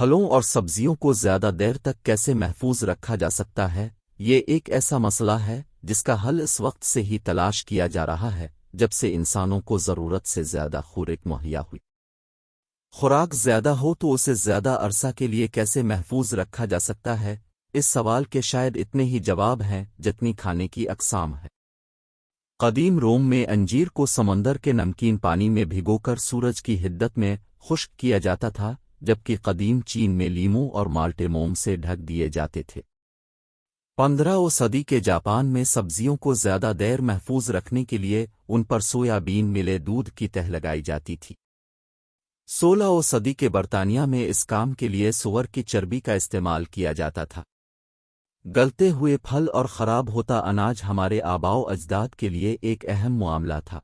پھلوں اور سبزیوں کو زیادہ دیر تک کیسے محفوظ رکھا جا سکتا ہے؟ یہ ایک ایسا مسئلہ ہے جس کا حل اس وقت سے ہی تلاش کیا جا رہا ہے جب سے انسانوں کو ضرورت سے زیادہ خوراک مہیا ہوئی۔ خوراک زیادہ ہو تو اسے زیادہ عرصہ کے لیے کیسے محفوظ رکھا جا سکتا ہے؟ اس سوال کے شاید اتنے ہی جواب ہیں جتنی کھانے کی اقسام ہے۔ قدیم روم میں انجیر کو سمندر کے نمکین پانی میں بھگو کر سورج کی حدت میں خشک کیا جاتا تھا، جبکہ قدیم چین میں لیموں اور مالٹے موم سے ڈھک دیے جاتے تھے۔ 15ویں صدی کے جاپان میں سبزیوں کو زیادہ دیر محفوظ رکھنے کے لیے ان پر سویا بین ملے دودھ کی تہ لگائی جاتی تھی۔ 16ویں صدی کے برطانیہ میں اس کام کے لیے سور کی چربی کا استعمال کیا جاتا تھا۔ گلتے ہوئے پھل اور خراب ہوتا اناج ہمارے آباء و اجداد کے لیے ایک اہم معاملہ تھا۔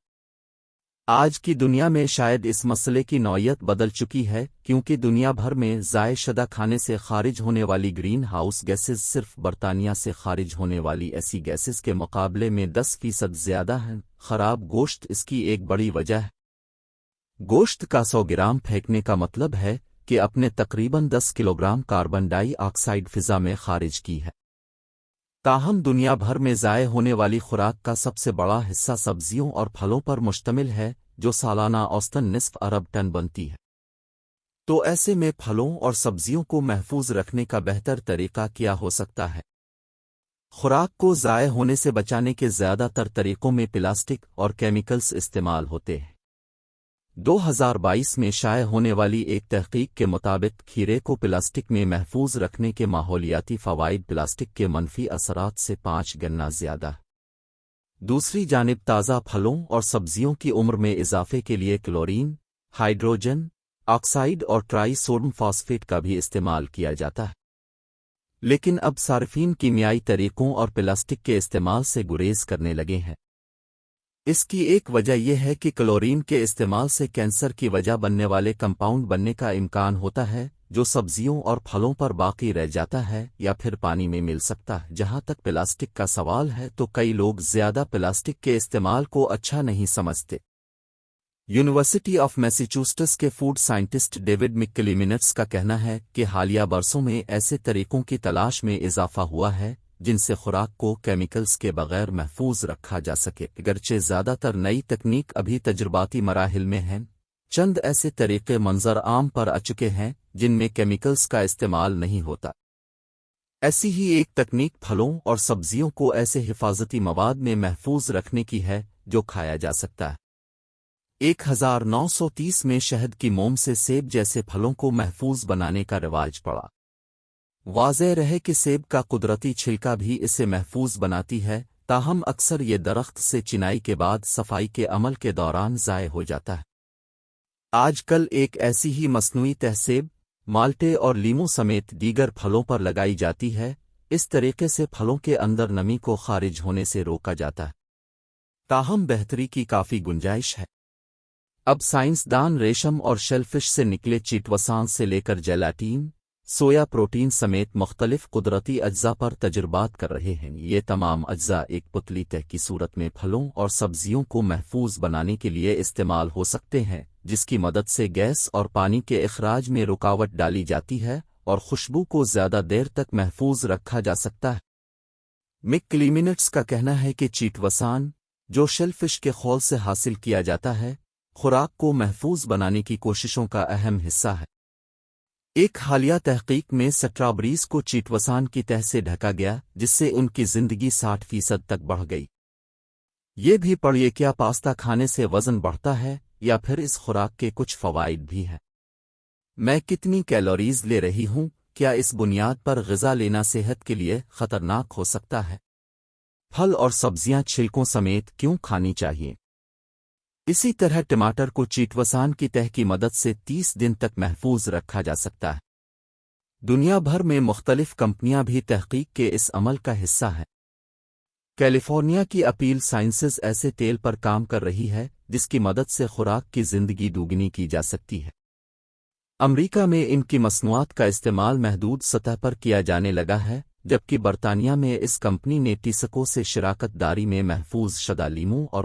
آج کی دنیا میں شاید اس مسئلے کی نوعیت بدل چکی ہے، کیونکہ دنیا بھر میں ضائع شدہ کھانے سے خارج ہونے والی گرین ہاؤس گیسز صرف برطانیہ سے خارج ہونے والی ایسی گیسز کے مقابلے میں 10% زیادہ ہیں۔ خراب گوشت اس کی ایک بڑی وجہ ہے۔ گوشت کا 100 گرام پھینکنے کا مطلب ہے کہ اپنے تقریباً 10 کلوگرام کاربن ڈائی آکسائڈ فضا میں خارج کی ہے۔ تاہم دنیا بھر میں ضائع ہونے والی خوراک کا سب سے بڑا حصہ سبزیوں اور پھلوں پر مشتمل ہے، جو سالانہ اوسطاً نصف ارب ٹن بنتی ہے۔ تو ایسے میں پھلوں اور سبزیوں کو محفوظ رکھنے کا بہتر طریقہ کیا ہو سکتا ہے؟ خوراک کو ضائع ہونے سے بچانے کے زیادہ تر طریقوں میں پلاسٹک اور کیمیکلز استعمال ہوتے ہیں۔ 2022 میں شائع ہونے والی ایک تحقیق کے مطابق کھیرے کو پلاسٹک میں محفوظ رکھنے کے ماحولیاتی فوائد پلاسٹک کے منفی اثرات سے 5 گنا زیادہ ہیں۔ دوسری جانب تازہ پھلوں اور سبزیوں کی عمر میں اضافے کے لیے کلورین، ہائیڈروجن آکسائڈ اور ٹرائی سوڈیم فاسفیٹ کا بھی استعمال کیا جاتا ہے۔ لیکن اب صارفین کیمیائی طریقوں اور پلاسٹک کے استعمال سے گریز کرنے لگے ہیں۔ اس کی ایک وجہ یہ ہے کہ کلورین کے استعمال سے کینسر کی وجہ بننے والے کمپاؤنڈ بننے کا امکان ہوتا ہے، جو سبزیوں اور پھلوں پر باقی رہ جاتا ہے یا پھر پانی میں مل سکتا ہے۔ جہاں تک پلاسٹک کا سوال ہے تو کئی لوگ زیادہ پلاسٹک کے استعمال کو اچھا نہیں سمجھتے۔ یونیورسٹی آف میساچوسٹس کے فوڈ سائنٹسٹ ڈیوڈ مکلیمنٹس کا کہنا ہے کہ حالیہ برسوں میں ایسے طریقوں کی تلاش میں اضافہ ہوا ہے جن سے خوراک کو کیمیکلز کے بغیر محفوظ رکھا جا سکے۔ اگرچہ زیادہ تر نئی تکنیک ابھی تجرباتی مراحل میں ہیں، چند ایسے طریقے منظر عام پر آ چکے ہیں جن میں کیمیکلز کا استعمال نہیں ہوتا۔ ایسی ہی ایک تکنیک پھلوں اور سبزیوں کو ایسے حفاظتی مواد میں محفوظ رکھنے کی ہے جو کھایا جا سکتا ہے۔ 1930 میں شہد کی موم سے سیب جیسے پھلوں کو محفوظ بنانے کا رواج پڑا۔ واضح رہے کہ سیب کا قدرتی چھلکا بھی اسے محفوظ بناتی ہے، تاہم اکثر یہ درخت سے چنائی کے بعد صفائی کے عمل کے دوران ضائع ہو جاتا ہے۔ آج کل ایک ایسی ہی مصنوعی تہ سیب، مالٹے اور لیموں سمیت دیگر پھلوں پر لگائی جاتی ہے۔ اس طریقے سے پھلوں کے اندر نمی کو خارج ہونے سے روکا جاتا ہے، تاہم بہتری کی کافی گنجائش ہے۔ اب سائنسدان ریشم اور شیل فش سے نکلے چیٹوسان سے لے کر جیلاٹین، سویا پروٹین سمیت مختلف قدرتی اجزاء پر تجربات کر رہے ہیں۔ یہ تمام اجزاء ایک پتلی تہ کی صورت میں پھلوں اور سبزیوں کو محفوظ بنانے کے لیے استعمال ہو سکتے ہیں، جس کی مدد سے گیس اور پانی کے اخراج میں رکاوٹ ڈالی جاتی ہے اور خوشبو کو زیادہ دیر تک محفوظ رکھا جا سکتا ہے۔ مک کلیمنٹس کا کہنا ہے کہ چیٹوسان، جو شیل فش کے خول سے حاصل کیا جاتا ہے، خوراک کو محفوظ بنانے کی کوششوں کا اہم حصہ ہے۔ ایک حالیہ تحقیق میں سٹرابریز کو چیٹوسان کی تہ سے ڈھکا گیا، جس سے ان کی زندگی 60% تک بڑھ گئی۔ یہ بھی پڑھیے، کیا پاستا کھانے سے وزن بڑھتا ہے یا پھر اس خوراک کے کچھ فوائد بھی ہیں؟ میں کتنی کیلوریز لے رہی ہوں؟ کیا اس بنیاد پر غذا لینا صحت کے لیے خطرناک ہو سکتا ہے؟ پھل اور سبزیاں چھلکوں سمیت کیوں کھانی چاہیے؟ اسی طرح ٹماٹر کو چیٹوسان کی تہ کی مدد سے 30 دن تک محفوظ رکھا جا سکتا ہے۔ دنیا بھر میں مختلف کمپنیاں بھی تحقیق کے اس عمل کا حصہ ہیں۔ کیلیفورنیا کی اپیل سائنسز ایسے تیل پر کام کر رہی ہے جس کی مدد سے خوراک کی زندگی دوگنی کی جا سکتی ہے۔ امریکہ میں ان کی مصنوعات کا استعمال محدود سطح پر کیا جانے لگا ہے، جبکہ برطانیہ میں اس کمپنی نے ٹیسکو سے شراکت داری میں محفوظ شدہ لیموں اور